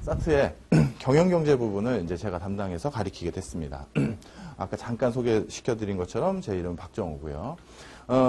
사트의 경영경제 부분을 이제 제가 담당해서 가리키게 됐습니다. 아까 잠깐 소개시켜드린 것처럼 제 이름은 박정우고요.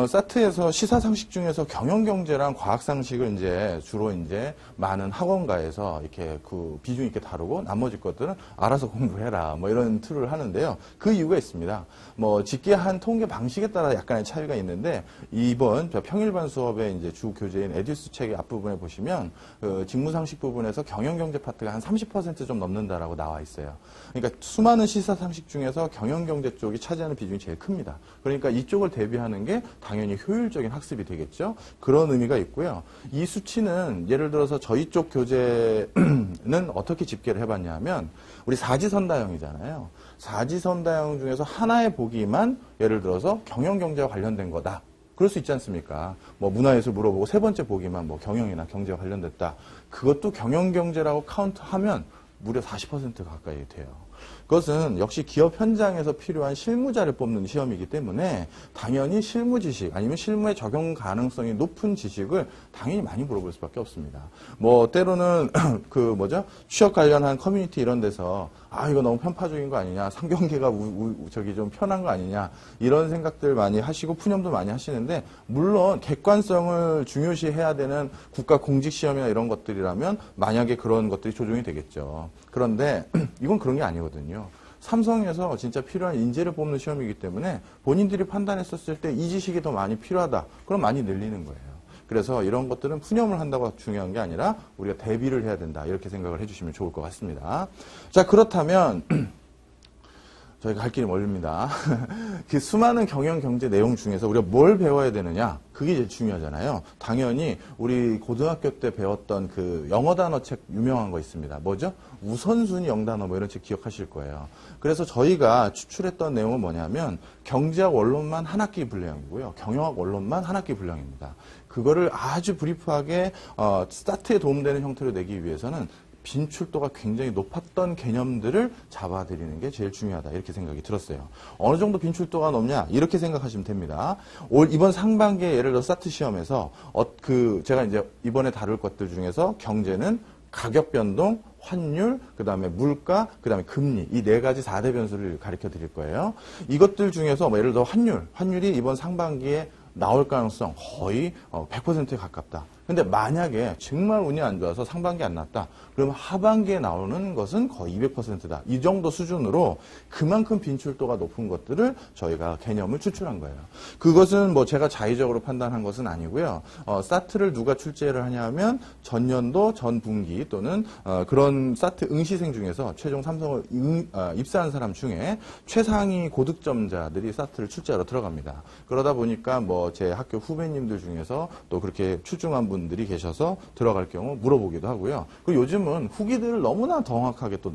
사트에서 시사상식 중에서 경영경제랑 과학상식을 이제 주로 이제 많은 학원가에서 이렇게 그 비중 있게 다루고 나머지 것들은 알아서 공부해라 뭐 이런 틀을 하는데요. 그 이유가 있습니다. 뭐 집계한 통계 방식에 따라 약간의 차이가 있는데 이번 평일반 수업의 이제 주 교재인 에듀스 책의 앞부분에 보시면 그 직무상식 부분에서 경영경제 파트가 한 30% 좀 넘는다라고 나와 있어요. 그러니까 수많은 시사상식 중에서 경영경제 쪽이 차지하는 비중이 제일 큽니다. 그러니까 이쪽을 대비하는 게 당연히 효율적인 학습이 되겠죠. 그런 의미가 있고요. 이 수치는 예를 들어서 저희 쪽 교재는 어떻게 집계를 해봤냐 하면 우리 사지선다형이잖아요. 사지선다형 중에서 하나의 보기만 예를 들어서 경영경제와 관련된 거다. 그럴 수 있지 않습니까? 뭐 문화예술 물어보고 세 번째 보기만 뭐 경영이나 경제와 관련됐다. 그것도 경영경제라고 카운트하면 무려 40% 가까이 돼요. 그것은 역시 기업 현장에서 필요한 실무자를 뽑는 시험이기 때문에 당연히 실무 지식 아니면 실무에 적용 가능성이 높은 지식을 당연히 많이 물어볼 수밖에 없습니다. 뭐 때로는 취업 관련한 커뮤니티 이런 데서 이거 너무 편파적인 거 아니냐, 상경계가 저기 좀 편한 거 아니냐 이런 생각들 많이 하시고 푸념도 많이 하시는데 물론 객관성을 중요시해야 되는 국가 공직 시험이나 이런 것들이라면 만약에 그런 것들이 조정이 되겠죠. 그런데 이건 그런 게 아니거든요. 삼성에서 진짜 필요한 인재를 뽑는 시험이기 때문에 본인들이 판단했었을 때 이 지식이 더 많이 필요하다. 그럼 많이 늘리는 거예요. 그래서 이런 것들은 푸념을 한다고 중요한 게 아니라 우리가 대비를 해야 된다. 이렇게 생각을 해주시면 좋을 것 같습니다. 자, 그렇다면 저희가 갈 길이 멀립니다. 그 수많은 경영 경제 내용 중에서 우리가 뭘 배워야 되느냐? 그게 제일 중요하잖아요. 당연히 우리 고등학교 때 배웠던 그 영어 단어 책 유명한 거 있습니다. 뭐죠? 우선순위 영단어 뭐 이런 책 기억하실 거예요. 그래서 저희가 추출했던 내용은 뭐냐면 경제학 원론만 한 학기 분량이고요. 경영학 원론만 한 학기 분량입니다. 그거를 아주 브리프하게 스타트에 도움되는 형태로 내기 위해서는 빈출도가 굉장히 높았던 개념들을 잡아드리는 게 제일 중요하다. 이렇게 생각이 들었어요. 어느 정도 빈출도가 높냐? 이렇게 생각하시면 됩니다. 이번 상반기에 예를 들어 사트 시험에서 제가 이제 이번에 다룰 것들 중에서 경제는 가격 변동, 환율, 그 다음에 물가, 그 다음에 금리 이 네 가지 4대 변수를 가르쳐 드릴 거예요. 이것들 중에서 뭐 예를 들어 환율이 이번 상반기에 나올 가능성 거의 100%에 가깝다. 근데 만약에 정말 운이 안 좋아서 상반기에 안 났다. 그러면 하반기에 나오는 것은 거의 200%다. 이 정도 수준으로 그만큼 빈출도가 높은 것들을 저희가 개념을 추출한 거예요. 그것은 뭐 제가 자의적으로 판단한 것은 아니고요. 사트를 누가 출제를 하냐면 전년도 전분기 또는 그런 사트 응시생 중에서 최종 삼성을 입사한 사람 중에 최상위 고득점자들이 사트를 출제하러 들어갑니다. 그러다 보니까 뭐 제 학교 후배님들 중에서 또 그렇게 출중한 분들이 계셔서 들어갈 경우 물어보기도 하고요. 그리고 요즘은 후기들을 너무나 정확하게 또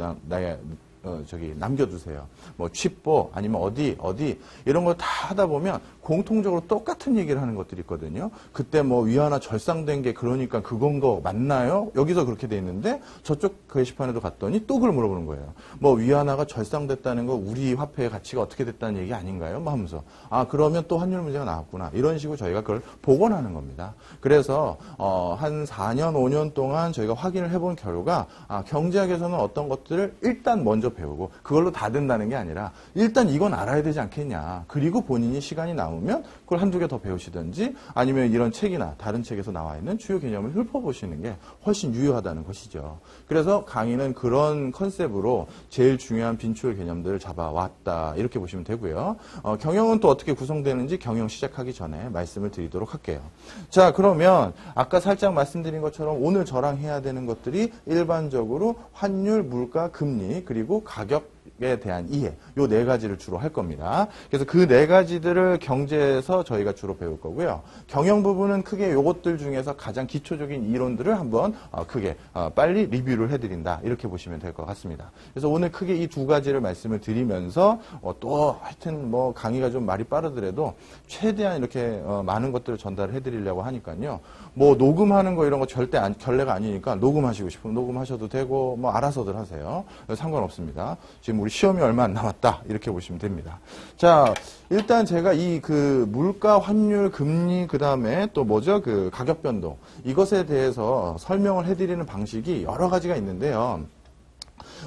남겨주세요. 뭐 취보 아니면 어디 이런 거 다 하다 보면 공통적으로 똑같은 얘기를 하는 것들이 있거든요. 그때 뭐 위안화 절상된 게 그러니까 그건 거 맞나요? 여기서 그렇게 돼 있는데 저쪽 게시판에도 갔더니 또 그걸 물어보는 거예요. 뭐 위안화가 절상됐다는 거 우리 화폐의 가치가 어떻게 됐다는 얘기 아닌가요? 뭐 하면서 그러면 또 환율 문제가 나왔구나. 이런 식으로 저희가 그걸 복원하는 겁니다. 그래서 한 4년 5년 동안 저희가 확인을 해본 결과 경제학에서는 어떤 것들을 일단 먼저 배우고 그걸로 다 된다는 게 아니라 일단 이건 알아야 되지 않겠냐. 그리고 본인이 시간이 남으면 그걸 한두 개 더 배우시든지 아니면 이런 책이나 다른 책에서 나와 있는 주요 개념을 훑어보시는 게 훨씬 유효하다는 것이죠. 그래서 강의는 그런 컨셉으로 제일 중요한 빈출 개념들을 잡아왔다. 이렇게 보시면 되고요. 경영은 또 어떻게 구성되는지 경영 시작하기 전에 말씀을 드리도록 할게요. 자, 그러면 아까 살짝 말씀드린 것처럼 오늘 저랑 해야 되는 것들이 일반적으로 환율, 물가, 금리 그리고 가격에 대한 이해 요 네 가지를 주로 할 겁니다. 그래서 그 네 가지들을 경제에서 저희가 주로 배울 거고요. 경영 부분은 크게 요것들 중에서 가장 기초적인 이론들을 한번 크게 빨리 리뷰를 해드린다. 이렇게 보시면 될 것 같습니다. 그래서 오늘 크게 이 두 가지를 말씀을 드리면서 또 하여튼 뭐 강의가 좀 말이 빠르더라도 최대한 이렇게 많은 것들을 전달을 해드리려고 하니까요. 뭐 녹음하는 거 이런 거 절대 결례가 아니니까 녹음하시고 싶으면 녹음하셔도 되고 뭐 알아서들 하세요. 상관없습니다. 지금 우리 시험이 얼마 안 남았다. 이렇게 보시면 됩니다. 자, 일단 제가 이 그 물가, 환율, 금리 그다음에 또 뭐죠? 그 가격 변동 이것에 대해서 설명을 해드리는 방식이 여러 가지가 있는데요.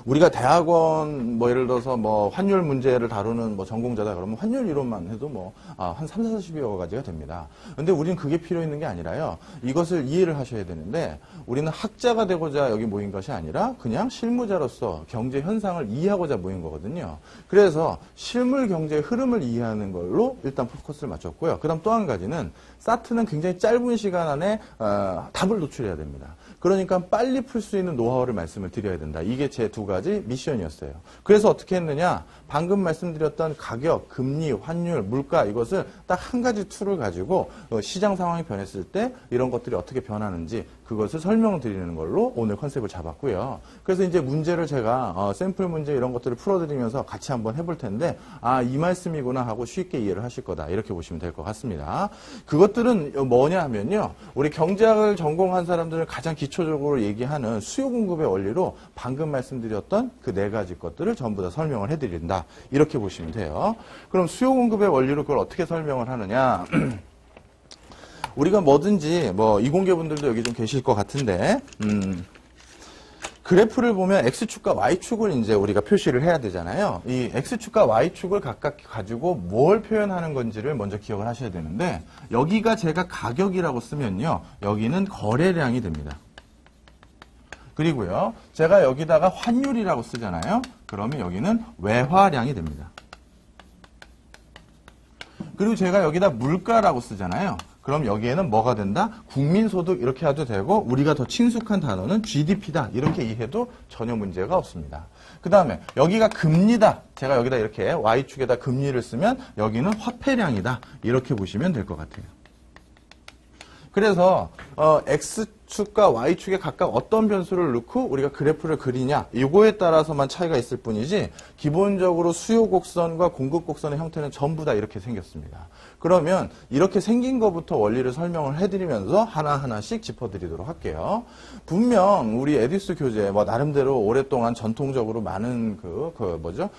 우리가 대학원 예를 들어서 환율 문제를 다루는 전공자다 그러면 환율 이론만 해도 한 3, 40여 가지가 됩니다. 근데 우리는 그게 필요 있는 게 아니라요. 이것을 이해를 하셔야 되는데 우리는 학자가 되고자 여기 모인 것이 아니라 그냥 실무자로서 경제 현상을 이해하고자 모인 거거든요. 그래서 실물 경제의 흐름을 이해하는 걸로 일단 포커스를 맞췄고요. 그다음 또 한 가지는 사트는 굉장히 짧은 시간 안에 답을 노출해야 됩니다. 그러니까 빨리 풀 수 있는 노하우를 말씀을 드려야 된다. 이게 제 두 가지 미션이었어요. 그래서 어떻게 했느냐? 방금 말씀드렸던 가격, 금리, 환율, 물가 이것을 딱 한 가지 툴을 가지고 시장 상황이 변했을 때 이런 것들이 어떻게 변하는지 그것을 설명을 드리는 걸로 오늘 컨셉을 잡았고요. 그래서 이제 문제를 제가 샘플 문제 이런 것들을 풀어드리면서 같이 한번 해볼 텐데 이 말씀이구나 하고 쉽게 이해를 하실 거다. 이렇게 보시면 될 것 같습니다. 그것들은 뭐냐 하면요. 우리 경제학을 전공한 사람들은 가장 기초적으로 얘기하는 수요 공급의 원리로 방금 말씀드렸던 그 네 가지 것들을 전부 다 설명을 해드린다. 이렇게 보시면 돼요. 그럼 수요 공급의 원리로 그걸 어떻게 설명을 하느냐. 우리가 뭐든지 이공계분들도 여기 좀 계실 것 같은데 그래프를 보면 X축과 Y축을 이제 우리가 표시를 해야 되잖아요. 이 X축과 Y축을 각각 가지고 뭘 표현하는 건지를 먼저 기억을 하셔야 되는데 여기가 제가 가격이라고 쓰면요. 여기는 거래량이 됩니다. 그리고요. 제가 여기다가 환율이라고 쓰잖아요. 그러면 여기는 외화량이 됩니다. 그리고 제가 여기다 물가라고 쓰잖아요. 그럼 여기에는 뭐가 된다? 국민소득 이렇게 해도 되고 우리가 더 친숙한 단어는 GDP다. 이렇게 이해해도 전혀 문제가 없습니다. 그 다음에 여기가 금리다. 제가 여기다 이렇게 Y축에다 금리를 쓰면 여기는 화폐량이다. 이렇게 보시면 될 것 같아요. 그래서 X축과 Y축에 각각 어떤 변수를 넣고 우리가 그래프를 그리냐 이거에 따라서만 차이가 있을 뿐이지 기본적으로 수요 곡선과 공급 곡선의 형태는 전부 다 이렇게 생겼습니다. 그러면 이렇게 생긴 것부터 원리를 설명을 해드리면서 하나하나씩 짚어드리도록 할게요. 분명 우리 에디스 교재 나름대로 오랫동안 전통적으로 많은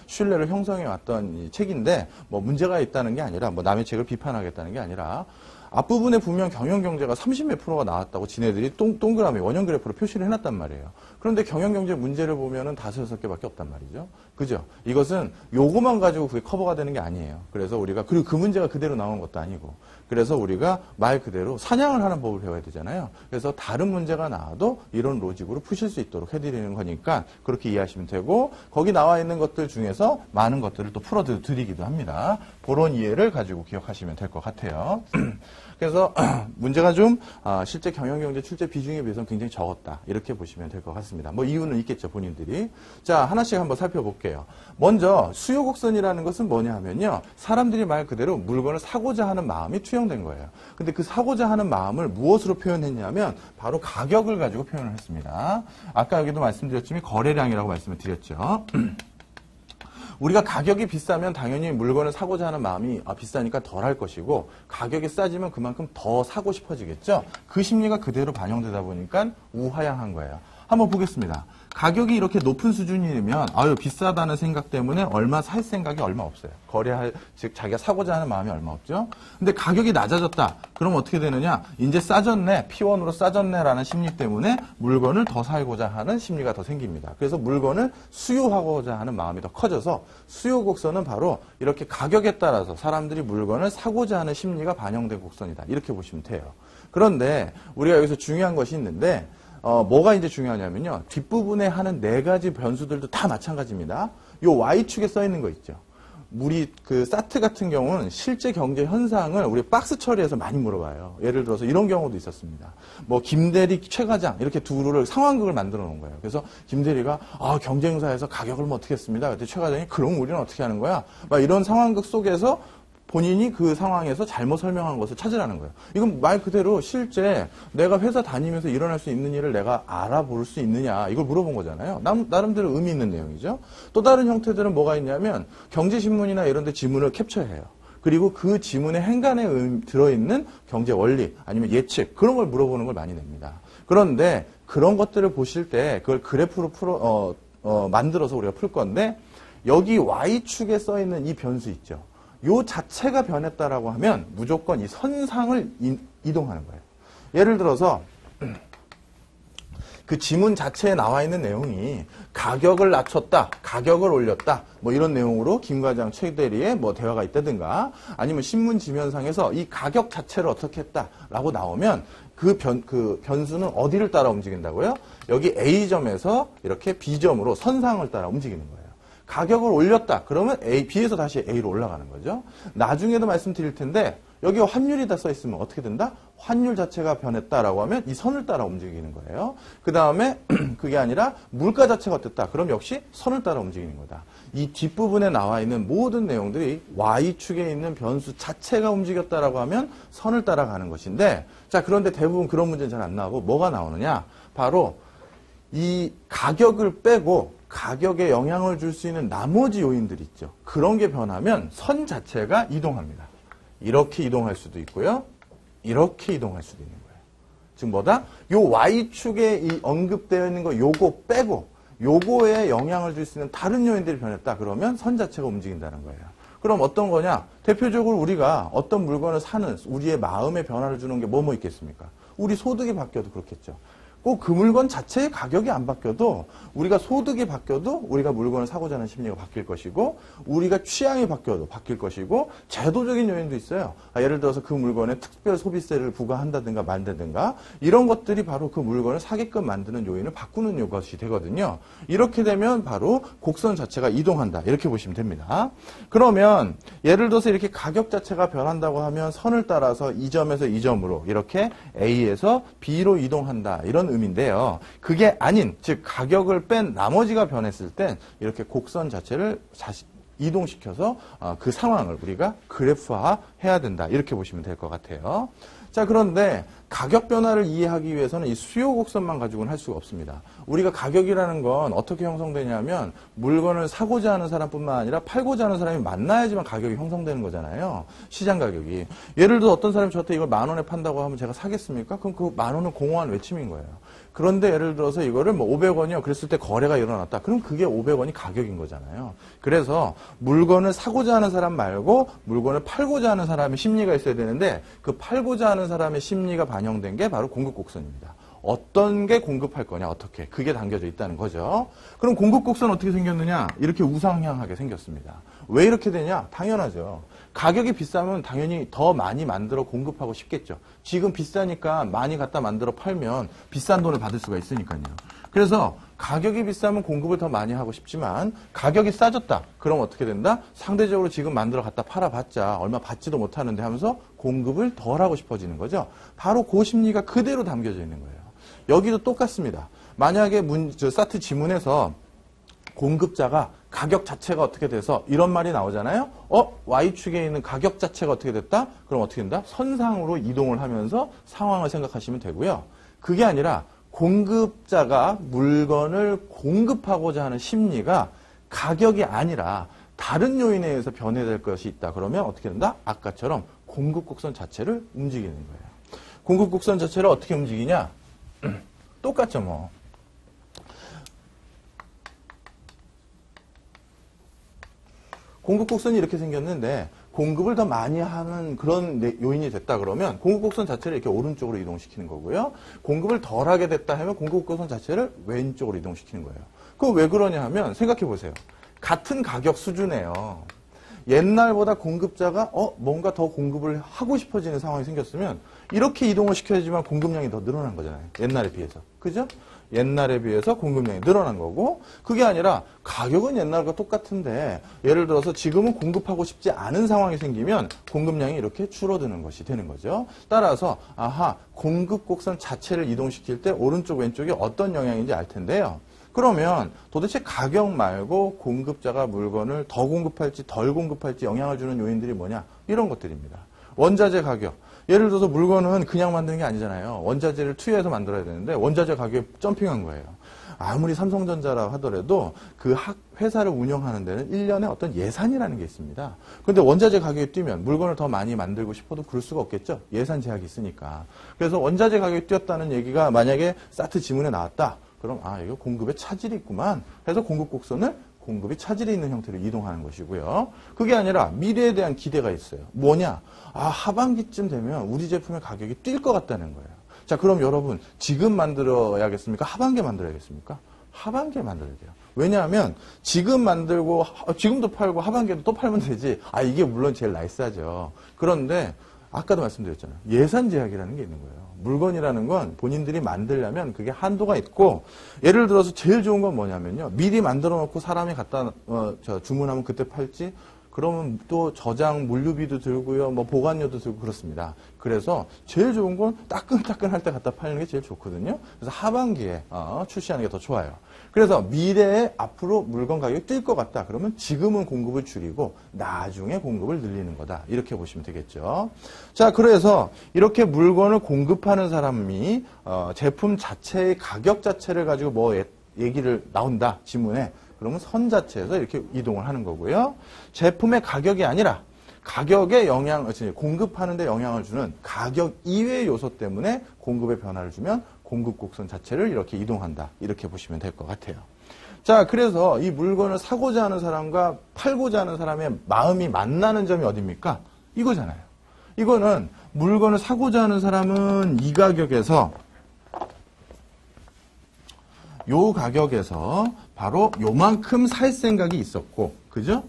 신뢰를 형성해왔던 이 책인데 문제가 있다는 게 아니라 남의 책을 비판하겠다는 게 아니라 앞부분에 분명 경영경제가 30몇 프로가 나왔다고 지네들이 동그라미 원형 그래프로 표시를 해놨단 말이에요. 그런데 경영경제 문제를 보면은 5-6개밖에 없단 말이죠. 그죠? 이것은 요거만 가지고 그게 커버가 되는 게 아니에요. 그래서 우리가 그리고 그 문제가 그대로 나온 것도 아니고 그래서 우리가 말 그대로 사냥을 하는 법을 배워야 되잖아요. 그래서 다른 문제가 나와도 이런 로직으로 푸실 수 있도록 해드리는 거니까 그렇게 이해하시면 되고 거기 나와 있는 것들 중에서 많은 것들을 또 풀어드리기도 합니다. 그런 이해를 가지고 기억하시면 될 것 같아요. 그래서 문제가 좀 실제 경영경제 출제 비중에 비해서는 굉장히 적었다. 이렇게 보시면 될 것 같습니다. 이유는 있겠죠, 본인들이. 자, 하나씩 한번 살펴볼게요. 먼저 수요 곡선이라는 것은 뭐냐 하면요. 사람들이 말 그대로 물건을 사고자 하는 마음이 투영된 거예요. 근데 그 사고자 하는 마음을 무엇으로 표현했냐면 바로 가격을 가지고 표현을 했습니다. 아까 여기도 말씀드렸지만 거래량이라고 말씀을 드렸죠. 우리가 가격이 비싸면 당연히 물건을 사고자 하는 마음이 비싸니까 덜 할 것이고 가격이 싸지면 그만큼 더 사고 싶어지겠죠. 그 심리가 그대로 반영되다 보니까 우하향한 거예요. 한번 보겠습니다. 가격이 이렇게 높은 수준이면 비싸다는 생각 때문에 얼마 살 생각이 얼마 없어요. 즉 자기가 사고자 하는 마음이 얼마 없죠. 근데 가격이 낮아졌다. 그럼 어떻게 되느냐? 이제 싸졌네. P1으로 싸졌네라는 심리 때문에 물건을 더 사고자 하는 심리가 더 생깁니다. 그래서 물건을 수요하고자 하는 마음이 더 커져서 수요 곡선은 바로 이렇게 가격에 따라서 사람들이 물건을 사고자 하는 심리가 반영된 곡선이다. 이렇게 보시면 돼요. 그런데 우리가 여기서 중요한 것이 있는데 뭐가 이제 중요하냐면요. 뒷부분에 하는 네 가지 변수들도 다 마찬가지입니다. 요 Y축에 써 있는 거 있죠. 우리 사트 같은 경우는 실제 경제 현상을 우리 박스 처리해서 많이 물어봐요. 예를 들어서 이런 경우도 있었습니다. 김대리, 최과장 이렇게 두루를 상황극을 만들어 놓은 거예요. 그래서 김대리가 경쟁사에서 가격을 어떻게 했습니다. 그때 최과장이 그럼 우리는 어떻게 하는 거야? 이런 상황극 속에서 본인이 그 상황에서 잘못 설명한 것을 찾으라는 거예요. 이건 말 그대로 실제 내가 회사 다니면서 일어날 수 있는 일을 내가 알아볼 수 있느냐 이걸 물어본 거잖아요. 나름대로 의미 있는 내용이죠. 또 다른 형태들은 뭐가 있냐면 경제신문이나 이런 데 지문을 캡처해요. 그리고 그 지문의 행간에 들어있는 경제 원리 아니면 예측 그런 걸 물어보는 걸 많이 냅니다. 그런데 그런 것들을 보실 때 그걸 그래프로 만들어서 우리가 풀 건데 여기 Y축에 써 있는 이 변수 있죠. 요 자체가 변했다라고 하면 무조건 이 선상을 이동하는 거예요. 예를 들어서 그 지문 자체에 나와 있는 내용이 가격을 낮췄다, 가격을 올렸다, 뭐 이런 내용으로 김 과장 최 대리의 뭐 대화가 있다든가 아니면 신문 지면상에서 이 가격 자체를 어떻게 했다라고 나오면 그 변수는 어디를 따라 움직인다고요? 여기 A점에서 이렇게 B점으로 선상을 따라 움직이는 거예요. 가격을 올렸다. 그러면 B에서 다시 A로 올라가는 거죠. 나중에도 말씀드릴 텐데 여기 환율이 다 써 있으면 어떻게 된다? 환율 자체가 변했다라고 하면 이 선을 따라 움직이는 거예요. 그 다음에 그게 아니라 물가 자체가 어땠다? 그럼 역시 선을 따라 움직이는 거다. 이 뒷부분에 나와 있는 모든 내용들이 Y축에 있는 변수 자체가 움직였다라고 하면 선을 따라가는 것인데 자 그런데 대부분 그런 문제는 잘 안 나오고 뭐가 나오느냐? 바로 이 가격을 빼고 가격에 영향을 줄 수 있는 나머지 요인들이 있죠. 그런 게 변하면 선 자체가 이동합니다. 이렇게 이동할 수도 있고요. 이렇게 이동할 수도 있는 거예요. 즉 뭐다? 요 Y축에 이 언급되어 있는 거 요거 빼고 요거에 영향을 줄 수 있는 다른 요인들이 변했다. 그러면 선 자체가 움직인다는 거예요. 그럼 어떤 거냐? 대표적으로 우리가 어떤 물건을 사는 우리의 마음에 변화를 주는 게 뭐 있겠습니까? 우리 소득이 바뀌어도 그렇겠죠. 꼭 그 물건 자체의 가격이 안 바뀌어도 우리가 소득이 바뀌어도 우리가 물건을 사고자 하는 심리가 바뀔 것이고 우리가 취향이 바뀌어도 바뀔 것이고 제도적인 요인도 있어요. 예를 들어서 그 물건에 특별 소비세를 부과한다든가 만다든가 이런 것들이 바로 그 물건을 사게끔 만드는 요인을 바꾸는 것이 되거든요. 이렇게 되면 바로 곡선 자체가 이동한다. 이렇게 보시면 됩니다. 그러면 예를 들어서 이렇게 가격 자체가 변한다고 하면 선을 따라서 이 점에서 이 점으로 이렇게 A에서 B로 이동한다. 이런 의미인데요. 그게 아닌 즉 가격을 뺀 나머지가 변했을 땐 이렇게 곡선 자체를 이동시켜서 그 상황을 우리가 그래프화해야 된다. 이렇게 보시면 될 것 같아요. 자, 그런데 가격 변화를 이해하기 위해서는 이 수요 곡선만 가지고는 할 수가 없습니다. 우리가 가격이라는 건 어떻게 형성되냐면 물건을 사고자 하는 사람뿐만 아니라 팔고자 하는 사람이 만나야지만 가격이 형성되는 거잖아요. 시장 가격이. 예를 들어 어떤 사람이 저한테 이걸 10,000원에 판다고 하면 제가 사겠습니까? 그럼 그 10,000원은 공허한 외침인 거예요. 그런데 예를 들어서 이거를 뭐 500원이요. 그랬을 때 거래가 일어났다. 그럼 그게 500원이 가격인 거잖아요. 그래서 물건을 사고자 하는 사람 말고 물건을 팔고자 하는 사람의 심리가 있어야 되는데 그 팔고자 하는 사람의 심리가 반영된 게 바로 공급곡선입니다. 어떤 게 공급할 거냐, 어떻게. 그게 담겨져 있다는 거죠. 그럼 공급곡선 어떻게 생겼느냐? 이렇게 우상향하게 생겼습니다. 왜 이렇게 되냐? 당연하죠. 가격이 비싸면 당연히 더 많이 만들어 공급하고 싶겠죠. 지금 비싸니까 많이 갖다 만들어 팔면 비싼 돈을 받을 수가 있으니까요. 그래서 가격이 비싸면 공급을 더 많이 하고 싶지만 가격이 싸졌다. 그럼 어떻게 된다? 상대적으로 지금 만들어 갖다 팔아봤자 얼마 받지도 못하는데 하면서 공급을 덜 하고 싶어지는 거죠. 바로 그 심리가 그대로 담겨져 있는 거예요. 여기도 똑같습니다. 만약에 사트 지문에서 공급자가 가격 자체가 어떻게 돼서 이런 말이 나오잖아요. Y축에 있는 가격 자체가 어떻게 됐다? 그럼 어떻게 된다? 선상으로 이동을 하면서 상황을 생각하시면 되고요. 그게 아니라 공급자가 물건을 공급하고자 하는 심리가 가격이 아니라 다른 요인에 의해서 변해될 것이 있다. 그러면 어떻게 된다? 아까처럼 공급곡선 자체를 움직이는 거예요. 공급곡선 자체를 어떻게 움직이냐? 똑같죠, 뭐. 공급곡선이 이렇게 생겼는데 공급을 더 많이 하는 그런 요인이 됐다 그러면 공급곡선 자체를 이렇게 오른쪽으로 이동시키는 거고요. 공급을 덜하게 됐다 하면 공급곡선 자체를 왼쪽으로 이동시키는 거예요. 그럼 왜 그러냐 하면 생각해 보세요. 같은 가격 수준이에요. 옛날보다 공급자가 뭔가 더 공급을 하고 싶어지는 상황이 생겼으면 이렇게 이동을 시켜야지만 공급량이 더 늘어난 거잖아요. 옛날에 비해서. 그죠? 옛날에 비해서 공급량이 늘어난 거고 그게 아니라 가격은 옛날과 똑같은데 예를 들어서 지금은 공급하고 싶지 않은 상황이 생기면 공급량이 이렇게 줄어드는 것이 되는 거죠. 따라서 공급 곡선 자체를 이동시킬 때 오른쪽 왼쪽이 어떤 영향인지 알 텐데요. 그러면 도대체 가격 말고 공급자가 물건을 더 공급할지 덜 공급할지 영향을 주는 요인들이 뭐냐? 이런 것들입니다. 원자재 가격. 예를 들어서 물건은 그냥 만드는 게 아니잖아요. 원자재를 투여해서 만들어야 되는데 원자재 가격이 점핑한 거예요. 아무리 삼성전자라고 하더라도 그 회사를 운영하는 데는 1년에 어떤 예산이라는 게 있습니다. 그런데 원자재 가격이 뛰면 물건을 더 많이 만들고 싶어도 그럴 수가 없겠죠. 예산 제약이 있으니까. 그래서 원자재 가격이 뛰었다는 얘기가 만약에 사트 지문에 나왔다. 그럼 이거 공급에 차질이 있구만. 해서 공급 곡선을 공급이 차질이 있는 형태로 이동하는 것이고요. 그게 아니라 미래에 대한 기대가 있어요. 뭐냐? 하반기쯤 되면 우리 제품의 가격이 뛸 것 같다는 거예요. 자, 그럼 여러분 지금 만들어야겠습니까? 하반기에 만들어야겠습니까? 하반기에 만들어야 돼요. 왜냐하면 지금 만들고 지금도 팔고 하반기에도 또 팔면 되지. 이게 물론 제일 나이스하죠. 그런데 아까도 말씀드렸잖아요. 예산 제약이라는 게 있는 거예요. 물건이라는 건 본인들이 만들려면 그게 한도가 있고, 예를 들어서 제일 좋은 건 뭐냐면요. 미리 만들어 놓고 사람이 갖다 주문하면 그때 팔지. 그러면 또 저장 물류비도 들고요. 뭐 보관료도 들고 그렇습니다. 그래서 제일 좋은 건 따끈따끈할 때 갖다 파는 게 제일 좋거든요. 그래서 하반기에 출시하는 게 더 좋아요. 그래서 미래에 앞으로 물건 가격이 뛸 것 같다. 그러면 지금은 공급을 줄이고 나중에 공급을 늘리는 거다. 이렇게 보시면 되겠죠. 자, 그래서 이렇게 물건을 공급하는 사람이 제품 자체의 가격 자체를 가지고 뭐 얘기를 나온다. 지문에. 그러면 선 자체에서 이렇게 이동을 하는 거고요. 제품의 가격이 아니라 가격에 공급하는 데 영향을 주는 가격 이외의 요소 때문에 공급에 변화를 주면 공급 곡선 자체를 이렇게 이동한다. 이렇게 보시면 될 것 같아요. 자, 그래서 이 물건을 사고자 하는 사람과 팔고자 하는 사람의 마음이 만나는 점이 어딥니까? 이거잖아요. 이거는 물건을 사고자 하는 사람은 이 가격에서 요 가격에서 바로 요만큼 살 생각이 있었고, 그죠?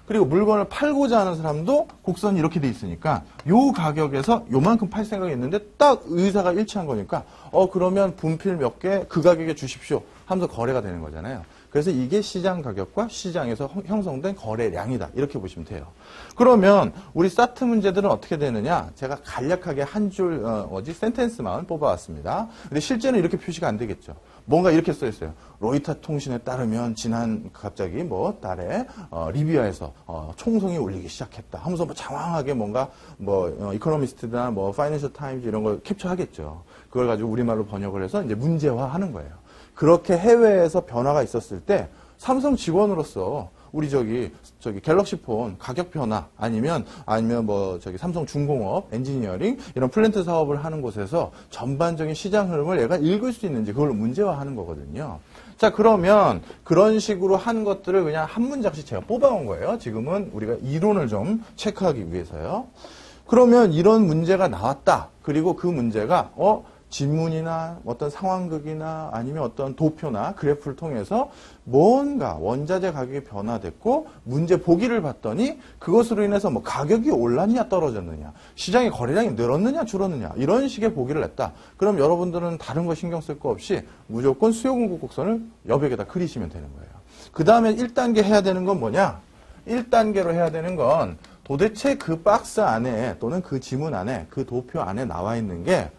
그리고 물건을 팔고자 하는 사람도 곡선이 이렇게 돼 있으니까 요 가격에서 요만큼 팔 생각이 있는데 딱 의사가 일치한 거니까 그러면 분필 몇 개 그 가격에 주십시오 하면서 거래가 되는 거잖아요. 그래서 이게 시장 가격과 시장에서 형성된 거래량이다. 이렇게 보시면 돼요. 그러면 우리 사트 문제들은 어떻게 되느냐? 제가 간략하게 한 줄 센텐스만 뽑아왔습니다. 근데 실제는 이렇게 표시가 안 되겠죠. 뭔가 이렇게 써 있어요. 로이터 통신에 따르면 지난 갑자기 달에 리비아에서 총성이 울리기 시작했다 하면서 장황하게 뭔가 이코노미스트나 파이낸셜 타임즈 이런 걸 캡처하겠죠. 그걸 가지고 우리말로 번역을 해서 이제 문제화하는 거예요. 그렇게 해외에서 변화가 있었을 때 삼성 직원으로서 우리 갤럭시 폰 가격 변화 아니면 삼성 중공업 엔지니어링 이런 플랜트 사업을 하는 곳에서 전반적인 시장 흐름을 얘가 읽을 수 있는지 그걸 문제화하는 거거든요. 자, 그러면 그런 식으로 하는 것들을 그냥 한 문장씩 제가 뽑아온 거예요. 지금은 우리가 이론을 좀 체크하기 위해서요. 그러면 이런 문제가 나왔다. 그리고 그 문제가 지문이나 어떤 상황극이나 아니면 어떤 도표나 그래프를 통해서 뭔가 원자재 가격이 변화됐고 문제 보기를 봤더니 그것으로 인해서 가격이 올랐냐 떨어졌느냐 시장의 거래량이 늘었느냐 줄었느냐 이런 식의 보기를 냈다. 그럼 여러분들은 다른 거 신경 쓸 거 없이 무조건 수요 공급 곡선을 여백에다 그리시면 되는 거예요. 그 다음에 1단계 해야 되는 건 뭐냐? 1단계로 해야 되는 건 도대체 그 박스 안에 또는 그 지문 안에 그 도표 안에 나와 있는 게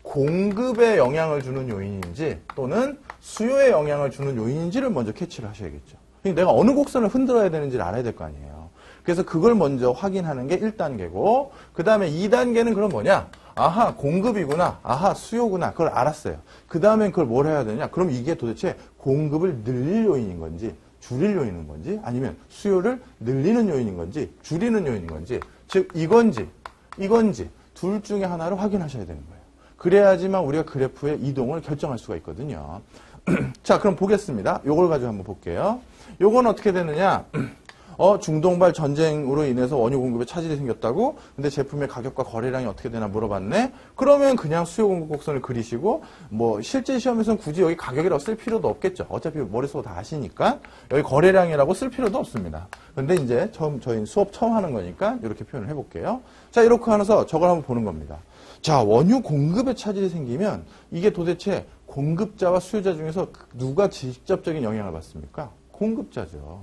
공급에 영향을 주는 요인인지 또는 수요에 영향을 주는 요인인지를 먼저 캐치를 하셔야겠죠. 내가 어느 곡선을 흔들어야 되는지를 알아야 될 거 아니에요. 그래서 그걸 먼저 확인하는 게 1단계고 그 다음에 2단계는 그럼 뭐냐? 아하, 공급이구나. 아하, 수요구나. 그걸 알았어요. 그 다음에 그걸 뭘 해야 되냐? 그럼 이게 도대체 공급을 늘릴 요인인 건지 줄일 요인인 건지 아니면 수요를 늘리는 요인인 건지 줄이는 요인인 건지 즉 이건지 둘 중에 하나를 확인하셔야 되는 거예요. 그래야지만 우리가 그래프의 이동을 결정할 수가 있거든요. 자, 그럼 보겠습니다. 요걸 가지고 한번 볼게요. 요건 어떻게 되느냐? 중동발 전쟁으로 인해서 원유 공급에 차질이 생겼다고? 근데 제품의 가격과 거래량이 어떻게 되나 물어봤네? 그러면 그냥 수요 공급 곡선을 그리시고, 실제 시험에서는 굳이 여기 가격이라고 쓸 필요도 없겠죠. 어차피 머릿속으로 다 아시니까. 여기 거래량이라고 쓸 필요도 없습니다. 근데 이제 저희 수업 처음 하는 거니까 이렇게 표현을 해볼게요. 자, 이렇게 하면서 저걸 한번 보는 겁니다. 자, 원유 공급에 차질이 생기면 이게 도대체 공급자와 수요자 중에서 누가 직접적인 영향을 받습니까? 공급자죠.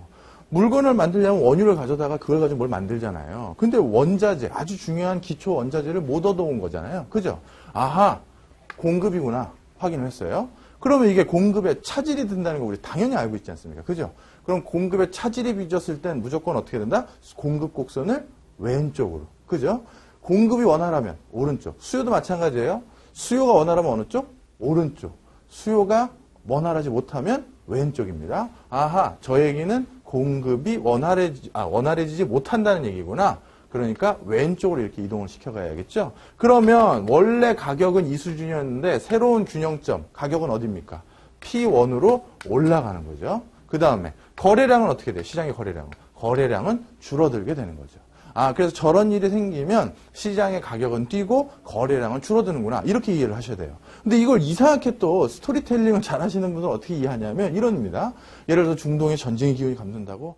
물건을 만들려면 원유를 가져다가 그걸 가지고 뭘 만들잖아요. 근데 원자재, 아주 중요한 기초 원자재를 못 얻어온 거잖아요. 그죠? 아하, 공급이구나. 확인을 했어요. 그러면 이게 공급에 차질이 든다는 거 우리 당연히 알고 있지 않습니까? 그죠? 그럼 공급에 차질이 빚었을 땐 무조건 어떻게 된다? 공급 곡선을 왼쪽으로. 그죠? 공급이 원활하면 오른쪽. 수요도 마찬가지예요. 수요가 원활하면 어느 쪽? 오른쪽. 수요가 원활하지 못하면 왼쪽입니다. 아하, 저 얘기는 공급이 원활해지지 못한다는 얘기구나. 그러니까 왼쪽으로 이렇게 이동을 시켜가야겠죠. 그러면 원래 가격은 이 수준이었는데 새로운 균형점, 가격은 어디입니까? P1으로 올라가는 거죠. 그 다음에 거래량은 어떻게 돼요? 시장의 거래량은. 거래량은 줄어들게 되는 거죠. 그래서 저런 일이 생기면 시장의 가격은 뛰고 거래량은 줄어드는구나. 이렇게 이해를 하셔야 돼요. 근데 이걸 이상하게 또 스토리텔링을 잘 하시는 분은 어떻게 이해하냐면 이런입니다. 예를 들어 중동에 전쟁의 기운이 감돈다고